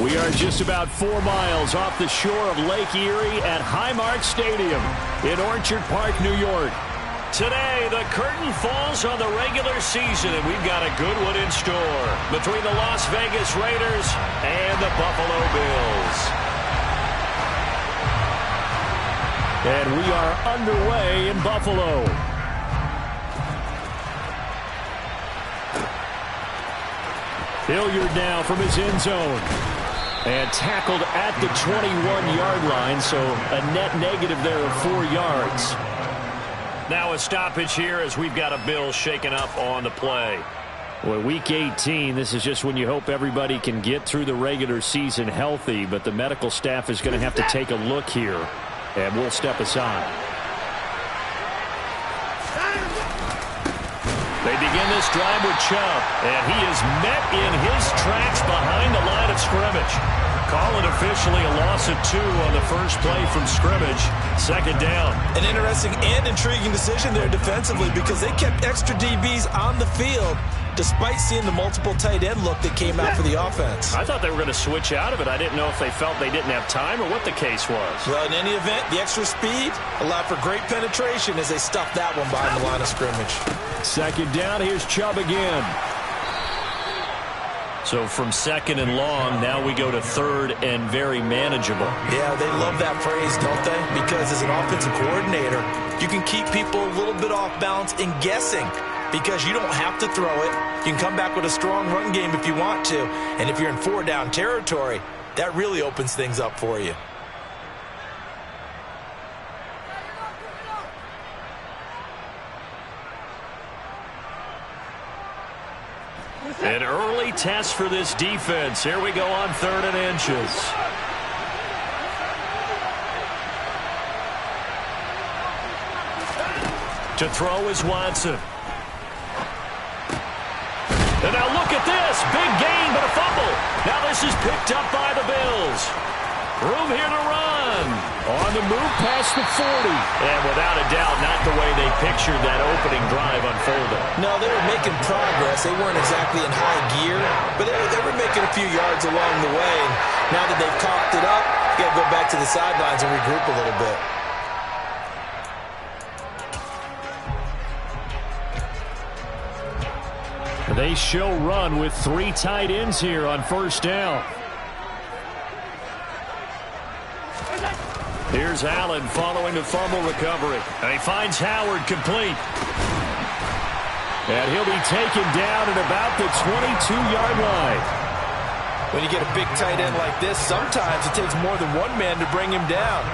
We are just about 4 miles off the shore of Lake Erie at Highmark Stadium in Orchard Park, New York. Today, the curtain falls on the regular season, and we've got a good one in store between the Las Vegas Raiders and the Buffalo Bills. And we are underway in Buffalo. Hilliard now from his end zone. And tackled at the 21-yard line, so a net negative there of 4 yards. Now a stoppage here as we've got a Bill shaken up on the play. Well, Week 18, this is just when you hope everybody can get through the regular season healthy, but the medical staff is going to have to take a look here, and we'll step aside. They begin this drive with Chubb, and he is met in his tracks behind the line of scrimmage. Call it officially a loss of 2 on the first play from scrimmage. Second down. An interesting and intriguing decision there defensively because they kept extra DBs on the field despite seeing the multiple tight end look that came out for the offense. I thought they were going to switch out of it. I didn't know if they felt they didn't have time or what the case was. Well, in any event, the extra speed allowed for great penetration as they stuffed that one behind the line of scrimmage. Second down, here's Chubb again. So from second and long, now we go to third and very manageable. Yeah, they love that phrase, don't they? Because as an offensive coordinator, you can keep people a little bit off balance and guessing because you don't have to throw it. You can come back with a strong run game if you want to. And if you're in 4-down territory, that really opens things up for you. An early test for this defense. Here we go on 3rd and inches. To throw is Watson. And now look at this. Big gain, but a fumble. Now this is picked up by the Bills. Room here to run. On the move past the 40. And without a doubt, not the way they pictured that opening drive unfolding. No, they were making progress. They weren't exactly in high gear, but they were making a few yards along the way. And now that they've cocked it up, you got to go back to the sidelines and regroup a little bit. They show run with 3 tight ends here on first down. Here's Allen following the fumble recovery. And he finds Howard complete. And he'll be taken down at about the 22-yard line. When you get a big tight end like this, sometimes it takes more than one man to bring him down.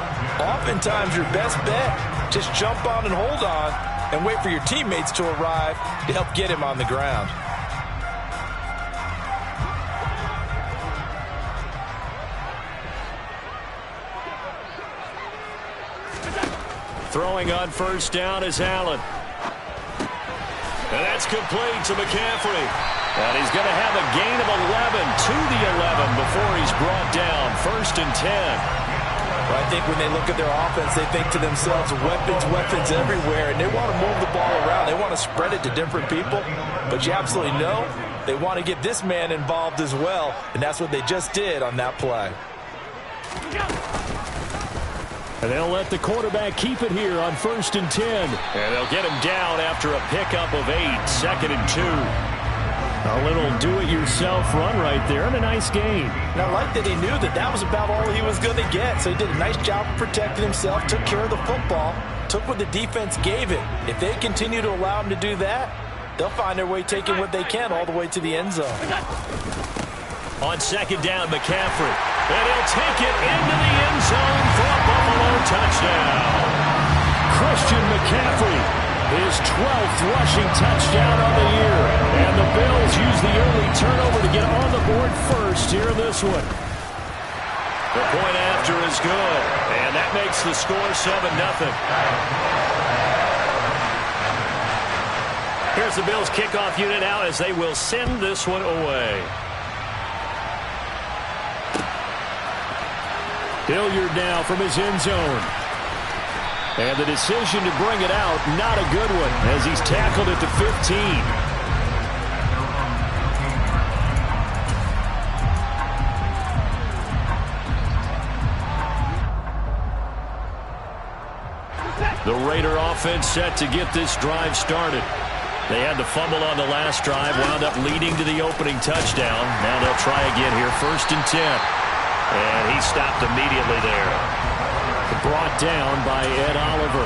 Oftentimes your best bet, just jump on and hold on and wait for your teammates to arrive to help get him on the ground. Throwing on first down is Allen. And that's complete to McCaffrey. And he's going to have a gain of 11 to the 11 before he's brought down. 1st and 10. Well, I think when they look at their offense, they think to themselves, weapons everywhere, and they want to move the ball around. They want to spread it to different people. But you absolutely know they want to get this man involved as well, and that's what they just did on that play. And they'll let the quarterback keep it here on 1st and 10. And they'll get him down after a pickup of 8. 2nd and 2. A little do-it-yourself run right there and a nice gain. And I like that he knew that that was about all he was going to get. So he did a nice job of protecting himself, took care of the football, took what the defense gave him. If they continue to allow him to do that, they'll find their way taking what they can all the way to the end zone. On 2nd down, McCaffrey. And he'll take it into the end zone for a Buffalo touchdown. Christian McCaffrey, his 12th rushing touchdown on the year. And the Bills use the early turnover to get on the board first here in this one. The point after is good. And that makes the score 7-0. Here's the Bills kickoff unit now as they will send this one away. Hilliard now from his end zone. And the decision to bring it out, not a good one, as he's tackled at the 15. The Raider offense set to get this drive started. They had the fumble on the last drive, wound up leading to the opening touchdown. Now they'll try again here, 1st and 10. And he stopped immediately there. Brought down by Ed Oliver.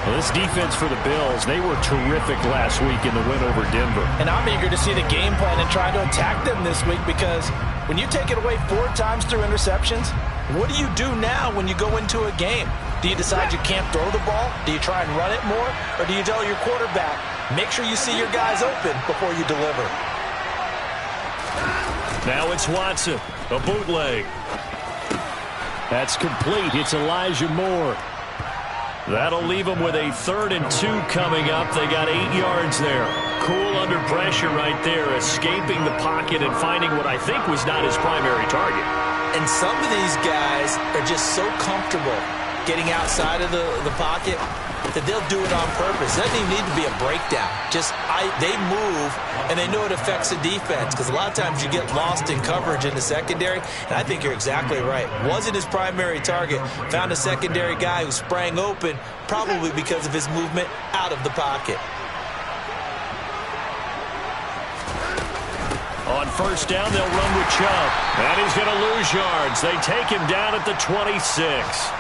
Well, this defense for the Bills, they were terrific last week in the win over Denver. And I'm eager to see the game plan and try to attack them this week, because when you take it away 4 times through interceptions, what do you do now when you go into a game? Do you decide you can't throw the ball? Do you try and run it more? Or do you tell your quarterback, make sure you see your guys open before you deliver? Now it's Watson, a bootleg. That's complete. It's Elijah Moore. That'll leave them with a 3rd and 2 coming up. They got 8 yards there. Cool under pressure right there, escaping the pocket and finding what I think was not his primary target. And some of these guys are just so comfortable getting outside of the pocket that they'll do it on purpose. It doesn't even need to be a breakdown. They move, and they know it affects the defense, because a lot of times you get lost in coverage in the secondary, and I think you're exactly right. Wasn't his primary target. Found a secondary guy who sprang open, probably because of his movement out of the pocket. On 1st down, they'll run with Chubb. And he's going to lose yards. They take him down at the 26.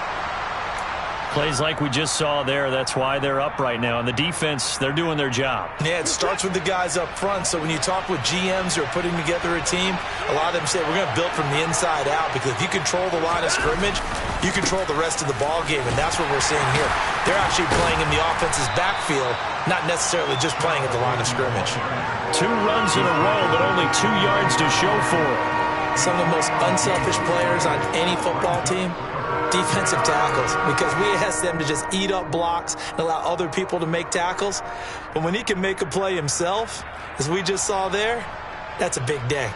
Plays like we just saw there. That's why they're up right now. And the defense, they're doing their job. Yeah, it starts with the guys up front. So when you talk with GMs who are putting together a team, a lot of them say we're going to build from the inside out, because if you control the line of scrimmage, you control the rest of the ball game, and that's what we're seeing here. They're actually playing in the offense's backfield, not necessarily just playing at the line of scrimmage. 2 runs in a row, but only 2 yards to show for it. Some of the most unselfish players on any football team, defensive tackles, because we ask them to just eat up blocks and allow other people to make tackles. But when he can make a play himself, as we just saw there, that's a big day.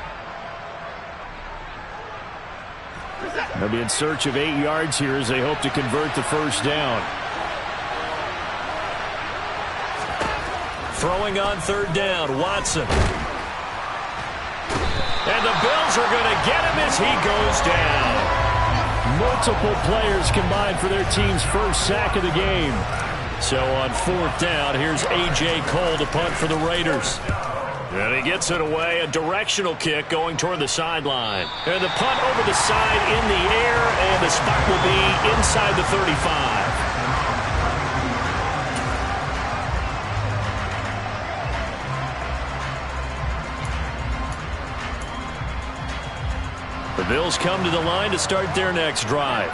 They'll be in search of 8 yards here as they hope to convert the 1st down. Throwing on 3rd down, Watson. And the Bills are going to get him as he goes down. Multiple players combined for their team's 1st sack of the game. So on 4th down, here's A.J. Cole to punt for the Raiders. And he gets it away, a directional kick going toward the sideline. And the punt over the side in the air, and the spot will be inside the 35. The Bills come to the line to start their next drive.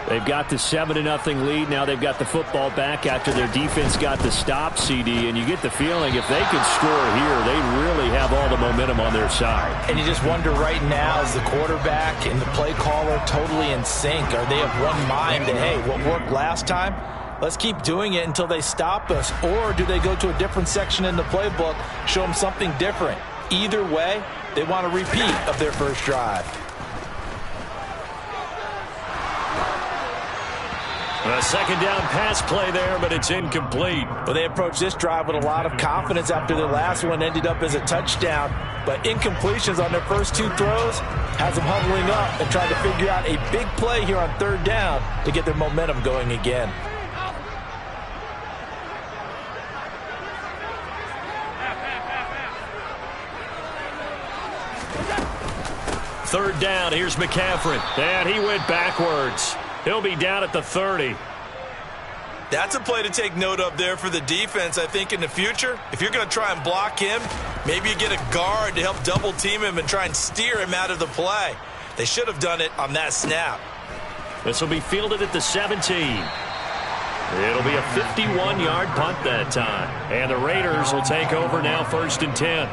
They've got the 7-0 lead. Now they've got the football back after their defense got the stop, CD. And you get the feeling if they could score here, they really have all the momentum on their side. And you just wonder right now, is the quarterback and the play caller totally in sync? Are they of one mind that, hey, what worked last time, let's keep doing it until they stop us? Or do they go to a different section in the playbook, show them something different? Either way, they want a repeat of their first drive. A 2nd down pass play there, but it's incomplete. Well, they approached this drive with a lot of confidence after their last one ended up as a touchdown. But incompletions on their first 2 throws has them huddling up and trying to figure out a big play here on 3rd down to get their momentum going again. Third down, here's McCaffrey. And he went backwards. He'll be down at the 30. That's a play to take note of there for the defense, I think, in the future. If you're going to try and block him, maybe you get a guard to help double team him and try and steer him out of the play. They should have done it on that snap. This will be fielded at the 17. It'll be a 51-yard punt that time. And the Raiders will take over now, 1st and 10.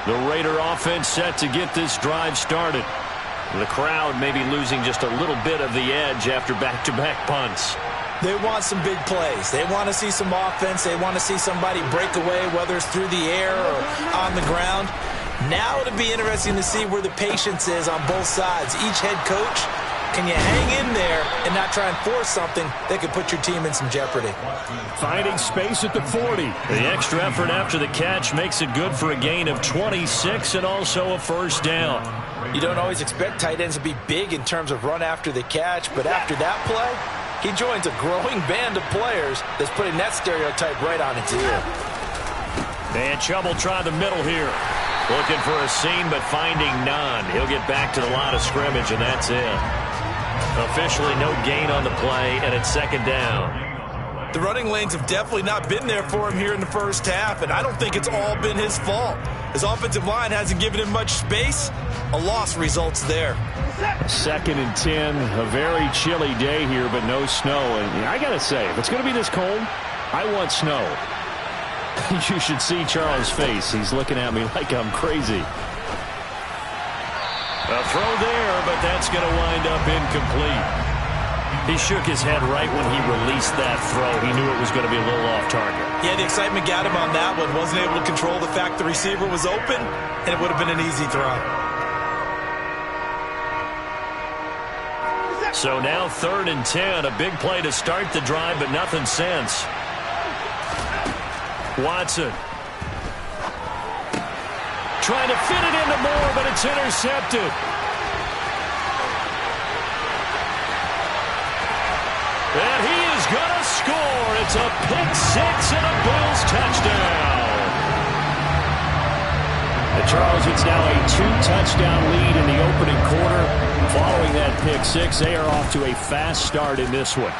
The Raider offense set to get this drive started. The crowd may be losing just a little bit of the edge after back-to-back punts. They want some big plays. They want to see some offense. They want to see somebody break away, whether it's through the air or on the ground. Now it'll be interesting to see where the patience is on both sides. Each head coach, can you hang in there and not try and force something that could put your team in some jeopardy? Finding space at the 40. The extra effort after the catch makes it good for a gain of 26 and also a first down. You don't always expect tight ends to be big in terms of run after the catch, but after that play, he joins a growing band of players that's putting that stereotype right on its ear. And Chubb will try the middle here. Looking for a seam, but finding none. He'll get back to the line of scrimmage, and that's it. Officially no gain on the play, and it's second down. The running lanes have definitely not been there for him here in the first half, and I don't think it's all been his fault. His offensive line hasn't given him much space. A loss results there. 2nd and 10, a very chilly day here, but no snow. And I got to say, if it's going to be this cold, I want snow. You should see Charles' face. He's looking at me like I'm crazy. A throw there, but that's going to wind up incomplete. He shook his head right when he released that throw. He knew it was going to be a little off target. Yeah, the excitement got him on that one. Wasn't able to control the fact the receiver was open, and it would have been an easy throw. So now 3rd and 10. A big play to start the drive, but nothing since. Watson. Trying to fit it into Moore, but it's intercepted. And he is going to score. It's a pick six and a Bills touchdown. And Charles, it's now a 2-touchdown lead in the opening quarter. Following that pick six, they are off to a fast start in this one.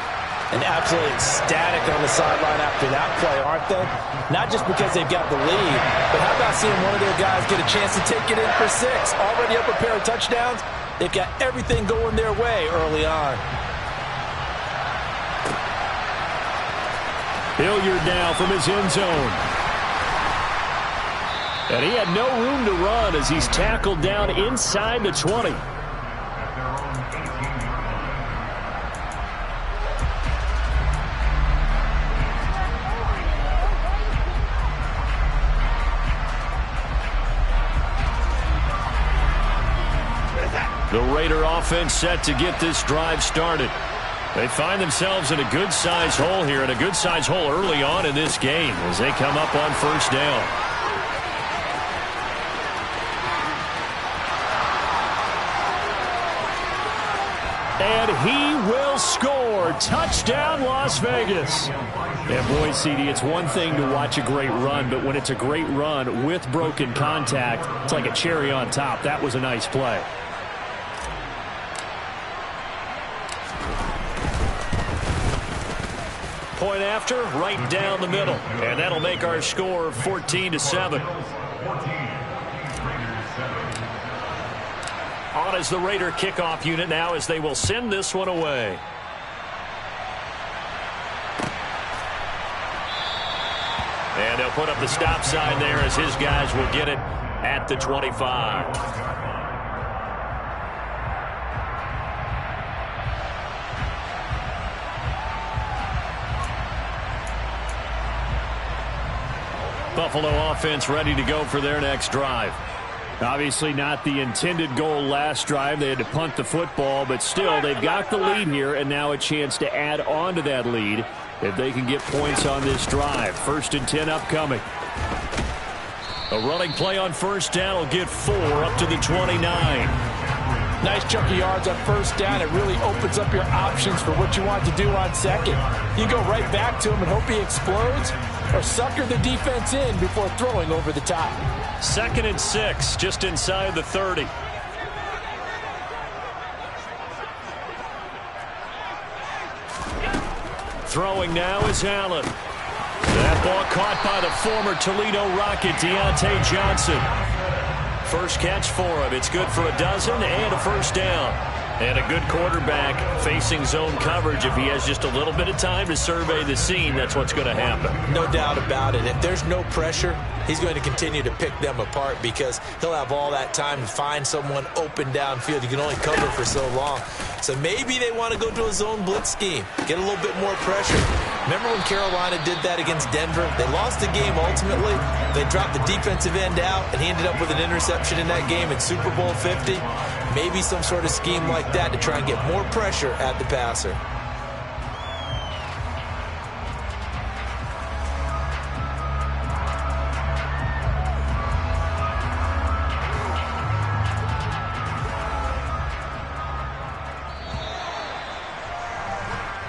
And absolutely ecstatic on the sideline after that play, aren't they? Not just because they've got the lead, but how about seeing one of their guys get a chance to take it in for 6? Already up a pair of touchdowns. They've got everything going their way early on. Hilliard now from his end zone. And he had no room to run as he's tackled down inside the 20. The Raider offense set to get this drive started. They find themselves in a good-sized hole here, and a good-sized hole early on in this game as they come up on first down. And he will score. Touchdown, Las Vegas. And boy, CD, it's one thing to watch a great run, but when it's a great run with broken contact, it's like a cherry on top. That was a nice play. Point after, right down the middle. And that'll make our score 14-7. On is the Raider kickoff unit now as they will send this one away. And they'll put up the stop sign there as his guys will get it at the 25. Buffalo offense ready to go for their next drive. Obviously not the intended goal last drive. They had to punt the football, but still they've got the lead here and now a chance to add on to that lead if they can get points on this drive. 1st and 10 upcoming. A running play on first down will get 4 up to the 29. Nice chunk of yards on first down. It really opens up your options for what you want to do on second. You go right back to him and hope he explodes, or sucker the defense in before throwing over the top. 2nd and 6, just inside the 30. Throwing now is Allen. That ball caught by the former Toledo Rocket, Deontay Johnson. First catch for him. It's good for a dozen and a first down. And a good quarterback facing zone coverage. If he has just a little bit of time to survey the scene, that's what's going to happen. No doubt about it. If there's no pressure, he's going to continue to pick them apart because he'll have all that time to find someone open downfield. You can only cover for so long. So maybe they want to go to a zone blitz scheme, get a little bit more pressure. Remember when Carolina did that against Denver? They lost the game ultimately. They dropped the defensive end out, and he ended up with an interception in that game in Super Bowl 50. Maybe some sort of scheme like that to try and get more pressure at the passer.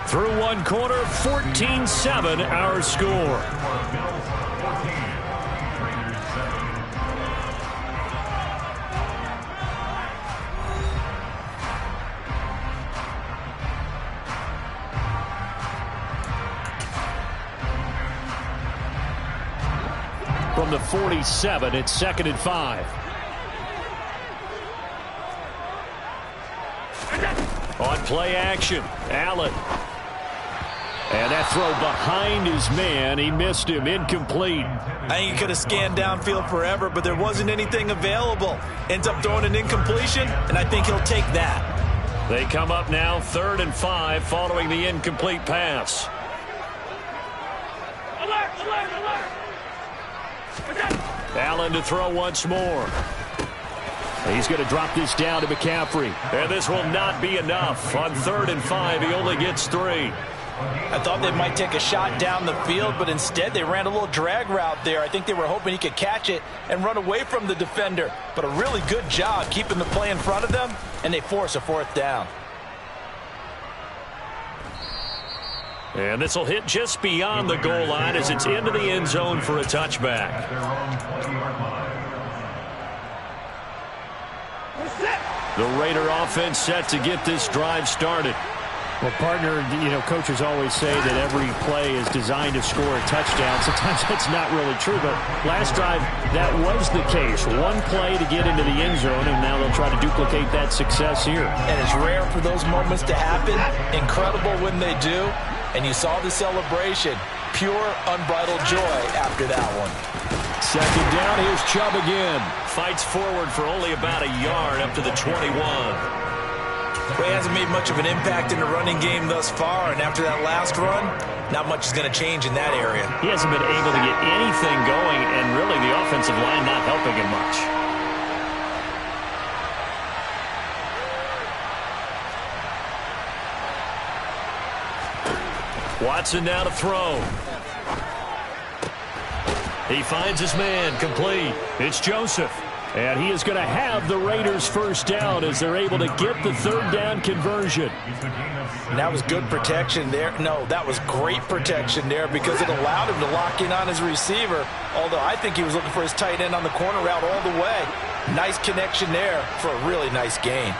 Through one quarter, 14-7 our score. From the 47, it's 2nd and 5. On play action, Allen. And that throw behind his man. He missed him. Incomplete. I think he could have scanned downfield forever, but there wasn't anything available. Ends up throwing an incompletion, and I think he'll take that. They come up now 3rd and 5 following the incomplete pass. Allen to throw once more. He's going to drop this down to McCaffrey. And this will not be enough. On 3rd and 5, he only gets 3. I thought they might take a shot down the field, but instead they ran a little drag route there. I think they were hoping he could catch it and run away from the defender. But a really good job keeping the play in front of them, and they force a 4th down. And this will hit just beyond the goal line as it's into the end zone for a touchback. The Raider offense set to get this drive started. Well, partner, coaches always say that every play is designed to score a touchdown. Sometimes that's not really true, but last drive, that was the case. One play to get into the end zone, and now they'll try to duplicate that success here. And it's rare for those moments to happen. Incredible when they do. And you saw the celebration. Pure, unbridled joy after that one. 2nd down, here's Chubb again. Fights forward for only about a yard up to the 21. Well, he hasn't made much of an impact in the running game thus far, and after that last run, not much is going to change in that area. He hasn't been able to get anything going, and really the offensive line not helping him much. Watson now to throw. He finds his man, complete. It's Joseph. And he is going to have the Raiders' 1st down as they're able to get the 3rd down conversion. And that was good protection there. No, that was great protection there because it allowed him to lock in on his receiver. Although I think he was looking for his tight end on the corner route all the way. Nice connection there for a really nice gain.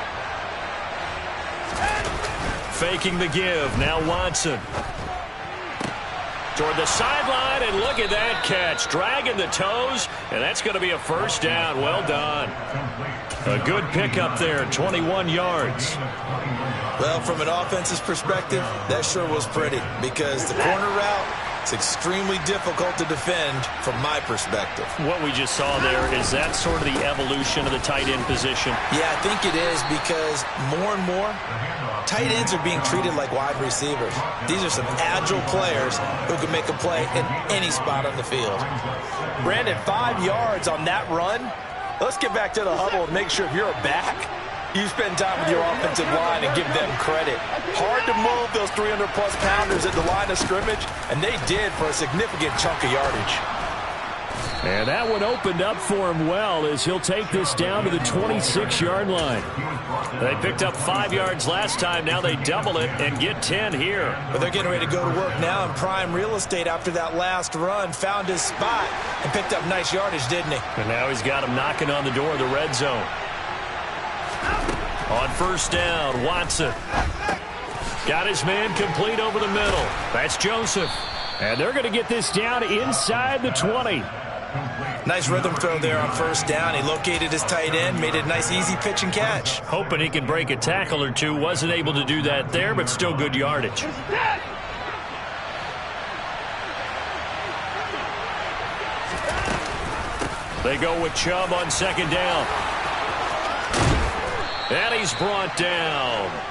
Faking the give. Now Watson. Toward the sideline, and look at that catch. Dragging the toes, and that's going to be a 1st down. Well done. A good pickup there, 21 yards. Well, from an offense's perspective, that sure was pretty because the corner route is extremely difficult to defend from my perspective. What we just saw there, is that sort of the evolution of the tight end position? Yeah, I think it is because more and more, tight ends are being treated like wide receivers. These are some agile players who can make a play in any spot on the field. Brandon, 5 yards on that run. Let's get back to the huddle and make sure if you're a back, you spend time with your offensive line and give them credit. Hard to move those 300-plus pounders at the line of scrimmage, and they did for a significant chunk of yardage. And that one opened up for him well as he'll take this down to the 26-yard line. They picked up 5 yards last time. Now they double it and get 10 here. But they're getting ready to go to work now in prime real estate after that last run. Found his spot and picked up nice yardage, didn't he? And now he's got him knocking on the door of the red zone. On 1st down, Watson. Got his man complete over the middle. That's Joseph. And they're going to get this down inside the 20. Nice rhythm throw there on first down. He located his tight end, made it a nice easy pitch and catch. Hoping he can break a tackle or two. Wasn't able to do that there, but still good yardage. They go with Chubb on second down. And he's brought down.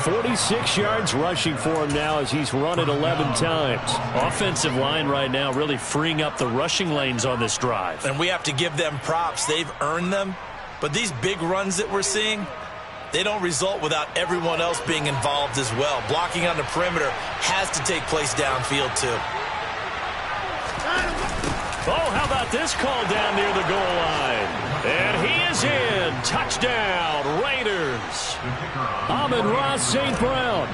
46 yards rushing for him now as he's run it 11 times. Offensive line right now really freeing up the rushing lanes on this drive. And we have to give them props. They've earned them. But these big runs that we're seeing, they don't result without everyone else being involved as well. Blocking on the perimeter has to take place downfield too. Oh, how about this call down near the goal line? And he is in. Touchdown, Raiders. Amon-Ra St. Brown.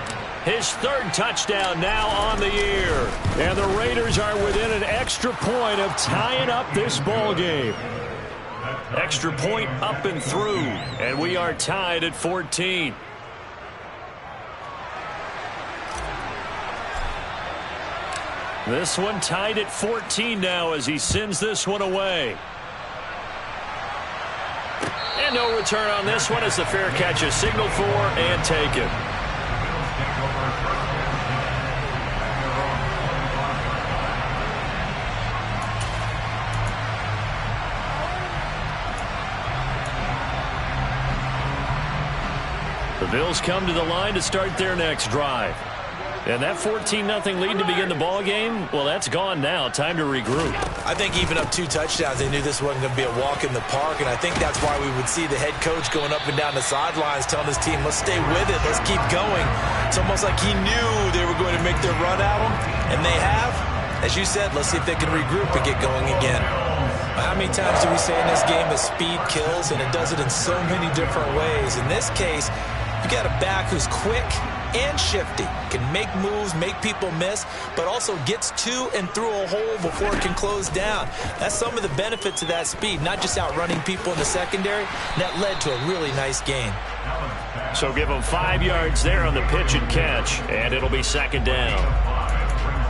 His third touchdown now on the year. And the Raiders are within an extra point of tying up this ball game. Extra point up and through. And we are tied at 14. This one tied at 14 now as he sends this one away. And no return on this one as the fair catch is signaled for and taken. The Bills come to the line to start their next drive. And that 14-0 lead to begin the ball game, well, that's gone now. Time to regroup. I think even up 2 touchdowns, they knew this wasn't going to be a walk in the park, and I think that's why we would see the head coach going up and down the sidelines telling his team, let's stay with it, let's keep going. It's almost like he knew they were going to make their run at him, and they have. As you said, let's see if they can regroup and get going again. How many times do we say in this game that speed kills, and it does it in so many different ways? In this case, you got a back who's quick and shifty, can make moves, make people miss, but also gets to and through a hole before it can close down. That's some of the benefits of that speed, not just outrunning people in the secondary. That led to a really nice gain. So give them 5 yards there on the pitch and catch, and it'll be second down.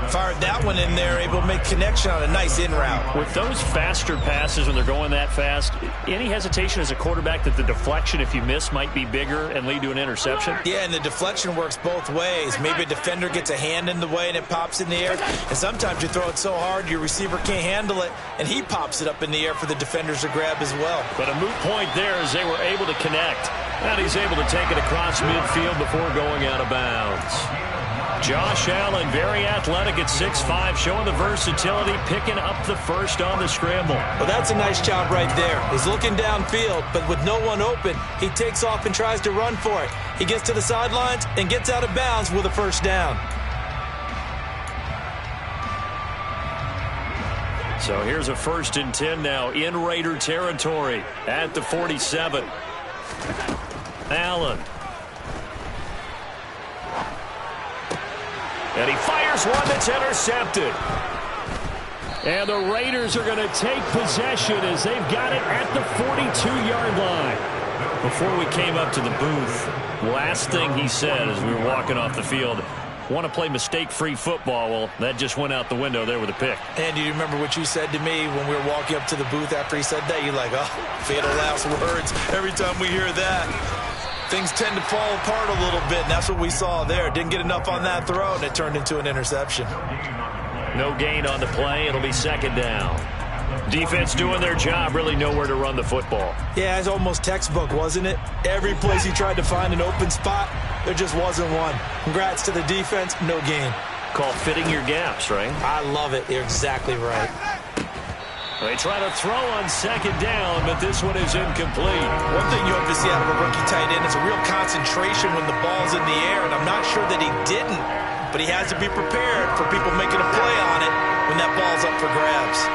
Fired that one in there, able to make connection on a nice in route. With those faster passes when they're going that fast, any hesitation as a quarterback that the deflection, if you miss, might be bigger and lead to an interception? Yeah, and the deflection works both ways. Maybe a defender gets a hand in the way and it pops in the air. And sometimes you throw it so hard your receiver can't handle it, and he pops it up in the air for the defenders to grab as well. But a moot point there as they were able to connect. And he's able to take it across midfield before going out of bounds. Josh Allen, very athletic at 6'5", showing the versatility, picking up the first on the scramble. Well, that's a nice job right there. He's looking downfield, but with no one open, he takes off and tries to run for it. He gets to the sidelines and gets out of bounds with a first down. So here's a 1st and 10 now in Raider territory at the 47. Allen. And he fires one that's intercepted. And the Raiders are going to take possession as they've got it at the 42-yard line. Before we came up to the booth, last thing he said as we were walking off the field, want to play mistake-free football. Well, that just went out the window there with a pick. And do you remember what you said to me when we were walking up to the booth after he said that? You're like, oh, fatal last words. Every time we hear that, things tend to fall apart a little bit, and that's what we saw there. Didn't get enough on that throw, and it turned into an interception. No gain on the play. It'll be second down. Defense doing their job, really nowhere to run the football. Yeah, it's almost textbook, wasn't it? Every place he tried to find an open spot, there just wasn't one. Congrats to the defense, no gain. Called fitting your gaps, right? I love it. You're exactly right. They try to throw on second down, but this one is incomplete. One thing you hope to see out of a rookie tight end is a real concentration when the ball's in the air, and I'm not sure that he didn't, but he has to be prepared for people making a play on it when that ball's up for grabs.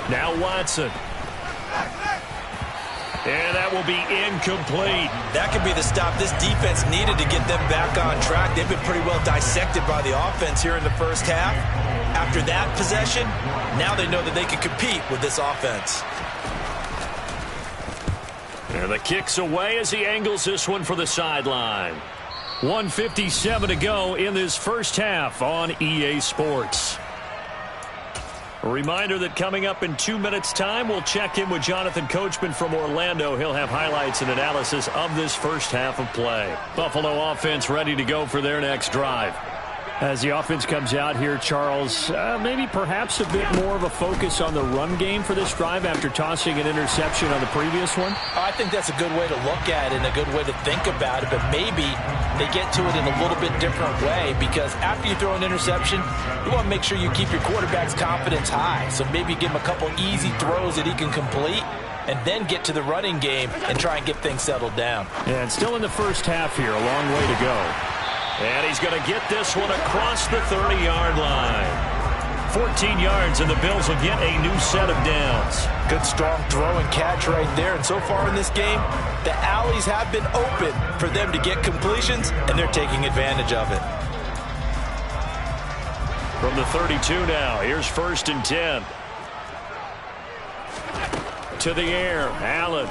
Now Watson. And that will be incomplete. That could be the stop this defense needed to get them back on track. They've been pretty well dissected by the offense here in the first half. After that possession, now they know that they can compete with this offense. And the kick's away as he angles this one for the sideline. 1:57 to go in this first half on EA Sports. A reminder that coming up in 2 minutes' time, we'll check in with Jonathan Coachman from Orlando. He'll have highlights and analysis of this first half of play. Buffalo offense ready to go for their next drive. As the offense comes out here, Charles, maybe perhaps a bit more of a focus on the run game for this drive after tossing an interception on the previous one? I think that's a good way to look at it and a good way to think about it, but maybe they get to it in a little bit different way, because after you throw an interception, you want to make sure you keep your quarterback's confidence high. So maybe give him a couple easy throws that he can complete and then get to the running game and try and get things settled down. And still in the first half here, a long way to go. And he's going to get this one across the 30-yard line. 14 yards, and the Bills will get a new set of downs. Good, strong throw and catch right there. And so far in this game, the alleys have been open for them to get completions, and they're taking advantage of it. From the 32 now, here's 1st and 10. To the air, Allen.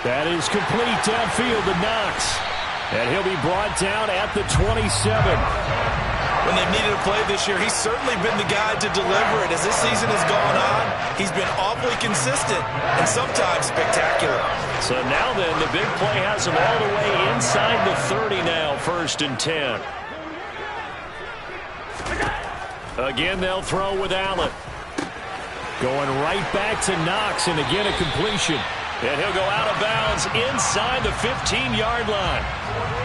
That is complete downfield to Knox. And he'll be brought down at the 27. When they've needed a play this year, he's certainly been the guy to deliver it. As this season has gone on, he's been awfully consistent and sometimes spectacular. So now then, the big play has him all the way inside the 30 now, 1st and 10. Again, they'll throw with Allen. Going right back to Knox, and again a completion. And he'll go out of bounds inside the 15-yard line.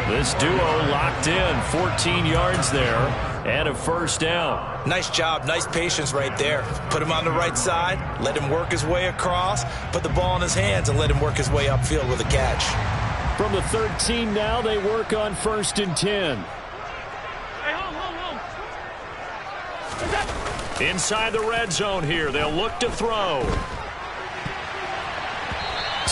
This duo locked in, 14 yards there, and a 1st down. Nice job, nice patience right there. Put him on the right side, let him work his way across, put the ball in his hands, and let him work his way upfield with a catch. From the 13 now, they work on 1st and 10. Inside the red zone here, they'll look to throw.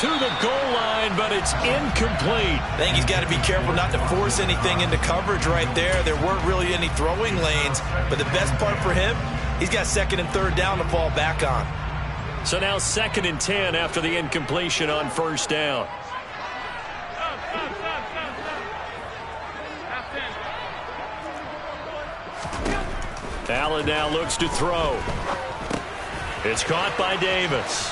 To the goal line, but it's incomplete. I think he's got to be careful not to force anything into coverage right there. There weren't really any throwing lanes, but the best part for him, he's got 2nd and 3rd down to fall back on. So now 2nd and 10 after the incompletion on 1st down. Allen now looks to throw. It's caught by Davis.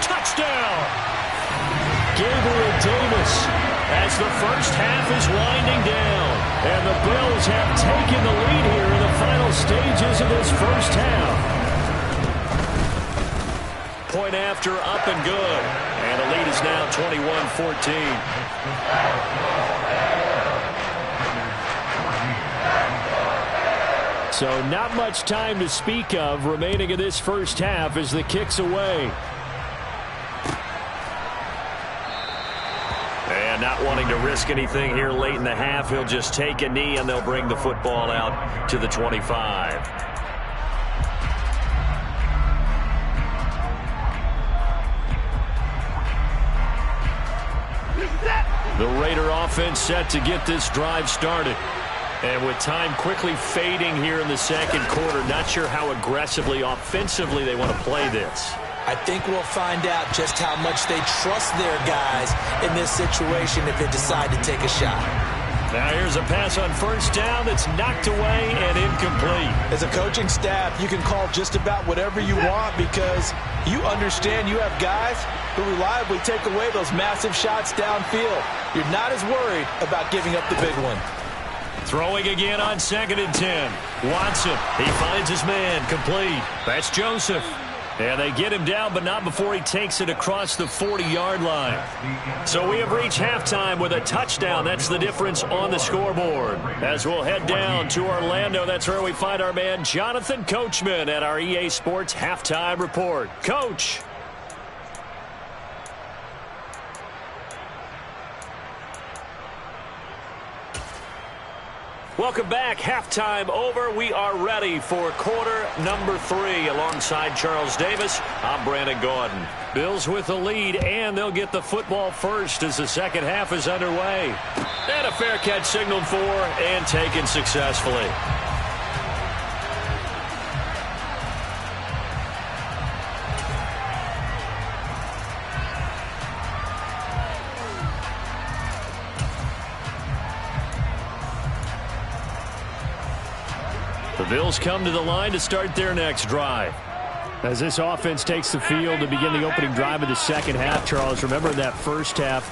Touchdown! Gabriel Davis, as the first half is winding down. And the Bills have taken the lead here in the final stages of this first half. Point after, up and good. And the lead is now 21-14. So not much time to speak of remaining in this first half as the kick's away. And not wanting to risk anything here late in the half, he'll just take a knee and they'll bring the football out to the 25. The Raider offense set to get this drive started. And with time quickly fading here in the second quarter, not sure how aggressively, offensively they want to play this. I think we'll find out just how much they trust their guys in this situation if they decide to take a shot. Now here's a pass on 1st down that's knocked away and incomplete. As a coaching staff, you can call just about whatever you want because you understand you have guys who reliably take away those massive shots downfield. You're not as worried about giving up the big one. Throwing again on 2nd and 10. Watson, he finds his man, complete. That's Joseph. And they get him down, but not before he takes it across the 40-yard line. So we have reached halftime with a touchdown. That's the difference on the scoreboard. As we'll head down to Orlando, that's where we find our man Jonathan Coachman at our EA Sports Halftime Report. Coach. Welcome back. Halftime over. We are ready for quarter number 3. Alongside Charles Davis, I'm Brandon Gaudin. Bills with the lead, and they'll get the football first as the second half is underway. And a fair catch signaled for and taken successfully. The Bills come to the line to start their next drive. As this offense takes the field to begin the opening drive of the second half, Charles, remember in that first half,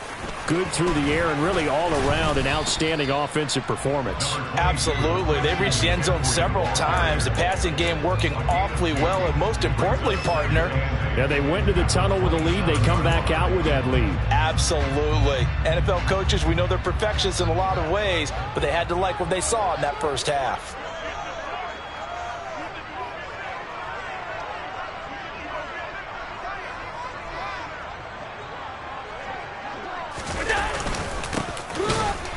good through the air and really all around an outstanding offensive performance. Absolutely. They reached the end zone several times. The passing game working awfully well, and most importantly, partner. Yeah, they went to the tunnel with a lead. They come back out with that lead. Absolutely. NFL coaches, we know they're perfectionists in a lot of ways, but they had to like what they saw in that first half.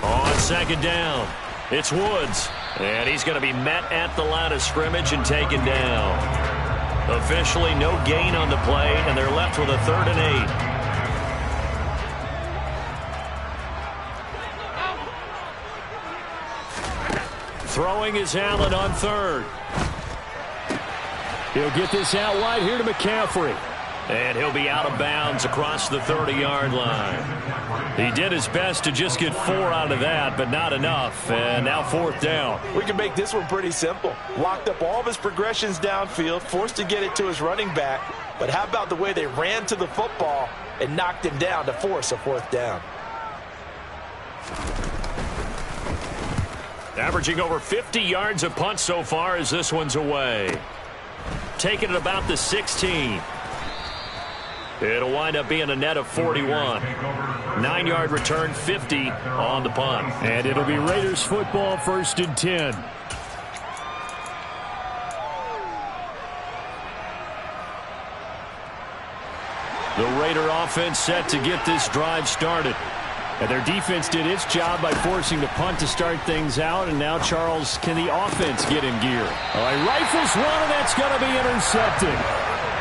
On second down, it's Woods, and he's going to be met at the line of scrimmage and taken down. Officially no gain on the play, and they're left with a 3rd and 8. Throwing is Allen on 3rd. He'll get this out wide here to McCaffrey. And he'll be out of bounds across the 30-yard line. He did his best to just get 4 out of that, but not enough. And now 4th down. We can make this one pretty simple. Locked up all of his progressions downfield, forced to get it to his running back. But how about the way they ran to the football and knocked him down to force a 4th down? Averaging over 50 yards a punt so far as this one's away. Taking it about the 16. It'll wind up being a net of 41. 9-yard return, 50 on the punt. And it'll be Raiders football, 1st and 10. The Raider offense set to get this drive started. And their defense did its job by forcing the punt to start things out. And now, Charles, can the offense get in gear? All right, rifles one, and that's going to be intercepted.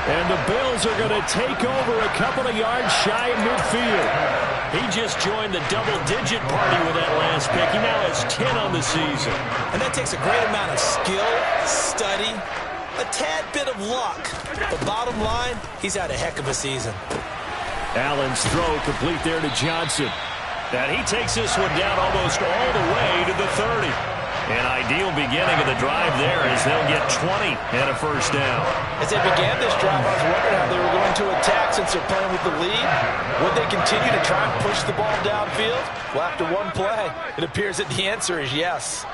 And the Bills are going to take over a couple of yards shy of midfield. He just joined the double-digit party with that last pick. He now has 10 on the season. And that takes a great amount of skill, study, a tad bit of luck. But bottom line, he's had a heck of a season. Allen's throw complete there to Johnson. And he takes this one down almost all the way to the 30. An ideal beginning of the drive there as they'll get 20 and a 1st down. As they began this drive, I was wondering how they were going to attack since they're playing with the lead. Would they continue to try and push the ball downfield? Well, after one play, it appears that the answer is yes.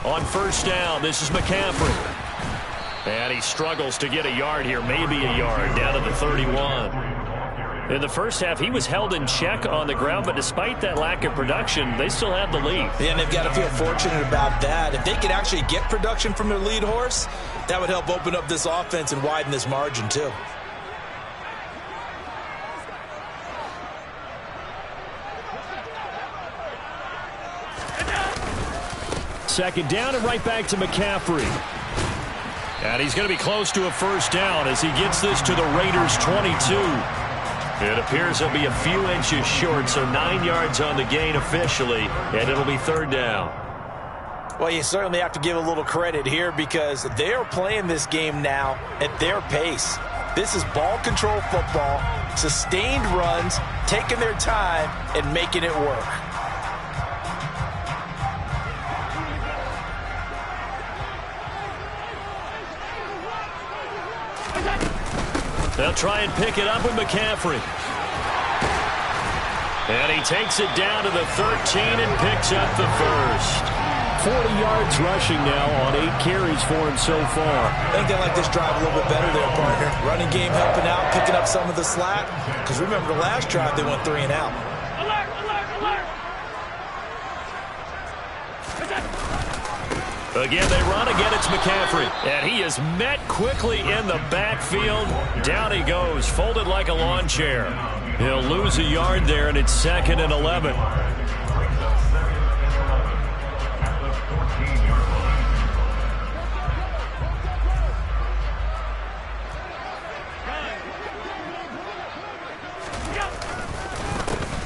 On 1st down, this is McCaffrey. And he struggles to get a yard here, maybe a yard, down to the 31. In the first half, he was held in check on the ground, but despite that lack of production, they still have the lead. Yeah, and they've got to feel fortunate about that. If they could actually get production from their lead horse, that would help open up this offense and widen this margin, too. Second down and right back to McCaffrey. And he's going to be close to a 1st down as he gets this to the Raiders' 22. It appears he'll be a few inches short, so 9 yards on the gain officially, and it'll be 3rd down. Well, you certainly have to give a little credit here because they are playing this game now at their pace. This is ball control football, sustained runs, taking their time, and making it work. They'll try and pick it up with McCaffrey. And he takes it down to the 13 and picks up the 1st. 40 yards rushing now on 8 carries for him so far. I think they like this drive a little bit better there, partner. Running game helping out, picking up some of the slack. Because remember the last drive, they went 3 and out. Alert, alert, alert! Again, they run. Again, it's McCaffrey. And he is met quickly in the backfield. Down he goes, folded like a lawn chair. He'll lose a yard there, and it's 2nd and 11.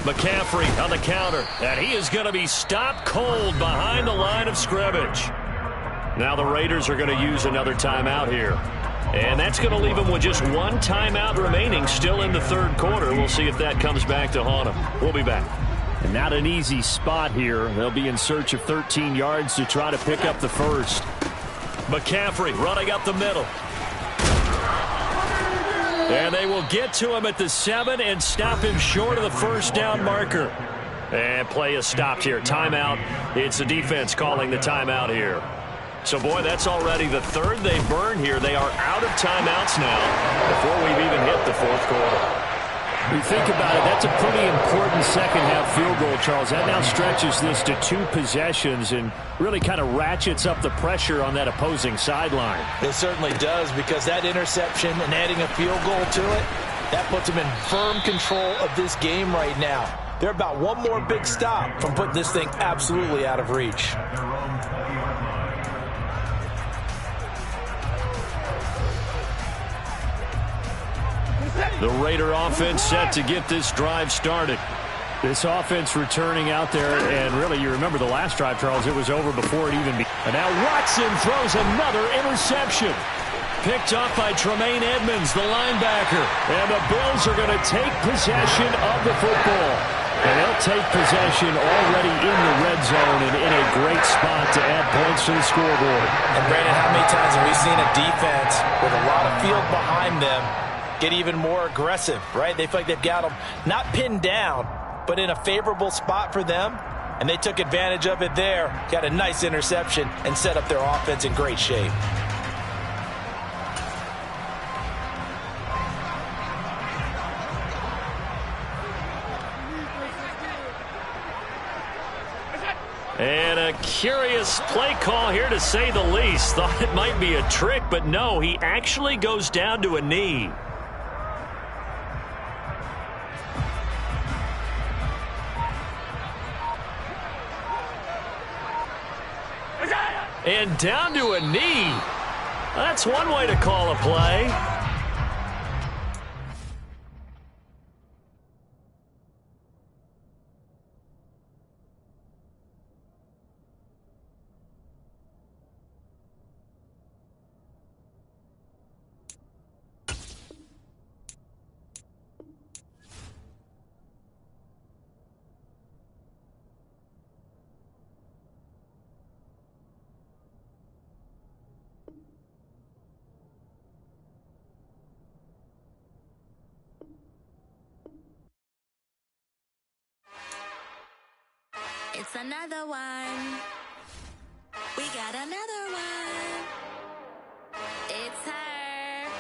McCaffrey on the counter, and he is going to be stopped cold behind the line of scrimmage. Now the Raiders are going to use another timeout here. And that's going to leave them with just one timeout remaining still in the third quarter. We'll see if that comes back to haunt them. We'll be back. And not an easy spot here. They'll be in search of 13 yards to try to pick up the first. McCaffrey running up the middle. And they will get to him at the 7 and stop him short of the first down marker. And play is stopped here. Timeout. It's the defense calling the timeout here. So, boy, that's already the third they burn here. They are out of timeouts now before we've even hit the fourth quarter. You think about it, that's a pretty important second-half field goal, Charles. That now stretches this to 2 possessions and really kind of ratchets up the pressure on that opposing sideline. It certainly does, because that interception and adding a field goal to it, that puts them in firm control of this game right now. They're about one more big stop from putting this thing absolutely out of reach. The Raider offense set to get this drive started. This offense returning out there, and really, you remember the last drive, Charles, it was over before it even began. And now Watson throws another interception. Picked off by Tremaine Edmonds, the linebacker. And the Bills are going to take possession of the football. And they'll take possession already in the red zone and in a great spot to add points to the scoreboard. And, Brandon, how many times have we seen a defense with a lot of field behind them get even more aggressive, right? They feel like they've got them not pinned down, but in a favorable spot for them, and they took advantage of it there, got a nice interception, and set up their offense in great shape. And a curious play call here, to say the least. Thought it might be a trick, but no, he actually goes down to a knee. And down to a knee. That's one way to call a play. It's another one. We got another one. It's her.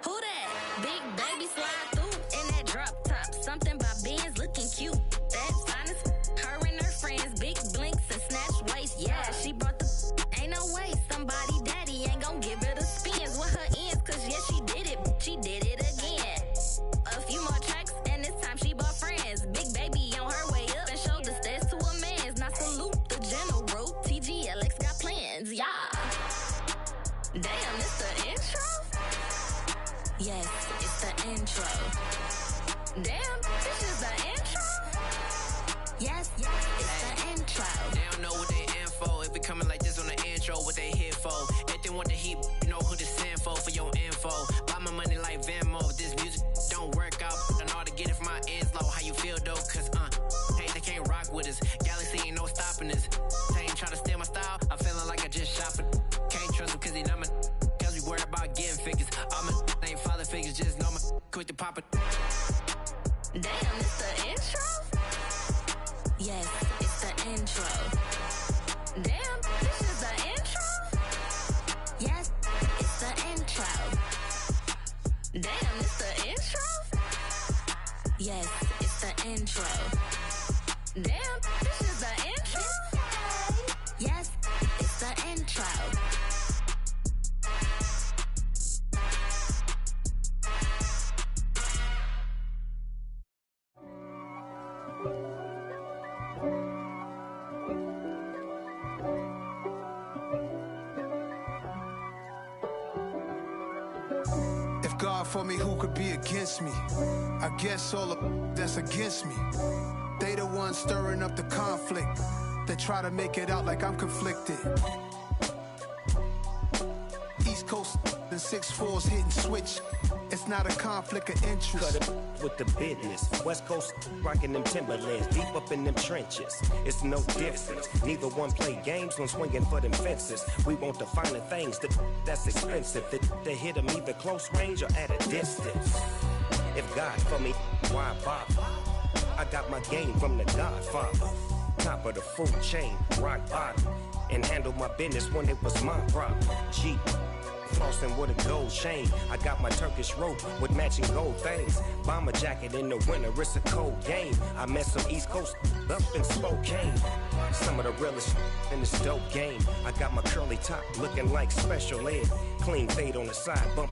Who that? Big baby slide through in that drop top. Something about Benz looking cute. That's honest. Her and her friends, big blinks and snatch waist. Yeah, she brought the. Ain't no way somebody daddy ain't gonna give her the spins with her ends. Cause yeah, she did it. She did it again. A few more tracks and this time she bought friends. Big baby on her way up and showed the stairs to a man's. Now salute the general. TGLX got plans, yeah. Damn, it's the intro? Yes, it's the intro. Damn, this is the intro? Yes, it's the intro. They don't know what they in for. If we coming like this on the intro, what they here for? If they want the heat, you know who to send for your info. Buy my money like Venmo. This music don't work out. I know how to get it from my ends low. How you feel though? Cause hey, they can't rock with us. Galaxy ain't no stopping us. They ain't try to steal my style. I'm feeling like I just shot for. Can't trust him cause he not my. Cause we worried about getting figures. All my ain't father figures. Just know my quick to pop it. Damn, it's the intro? Yes, it's the intro. Damn, this is the intro? Yes, it's the intro. Damn, it's the intro? Yes, it's the intro. Damn, this is the intro? Yes, it's the intro. God for me, who could be against me? I guess all of that's against me. They the ones stirring up the conflict. They try to make it out like I'm conflicted. East Coast and 6'4's hitting switch. It's not a conflict of interest. Cut it with the business. West Coast rocking them Timberlands, deep up in them trenches. It's no difference. Neither one play games when swinging for them fences. We want the finer things that's expensive. That hit them either close range or at a distance. If God for me, why bother? I got my game from the Godfather. Top of the food chain, rock bottom. And handle my business when it was my problem. Jeep. Flossing with a gold chain. I got my Turkish rope with matching gold things. Bomber jacket in the winter, it's a cold game. I met some East Coast up in Spokane. Some of the realest in this dope game. I got my curly top looking like special ed. Clean fade on the side, bump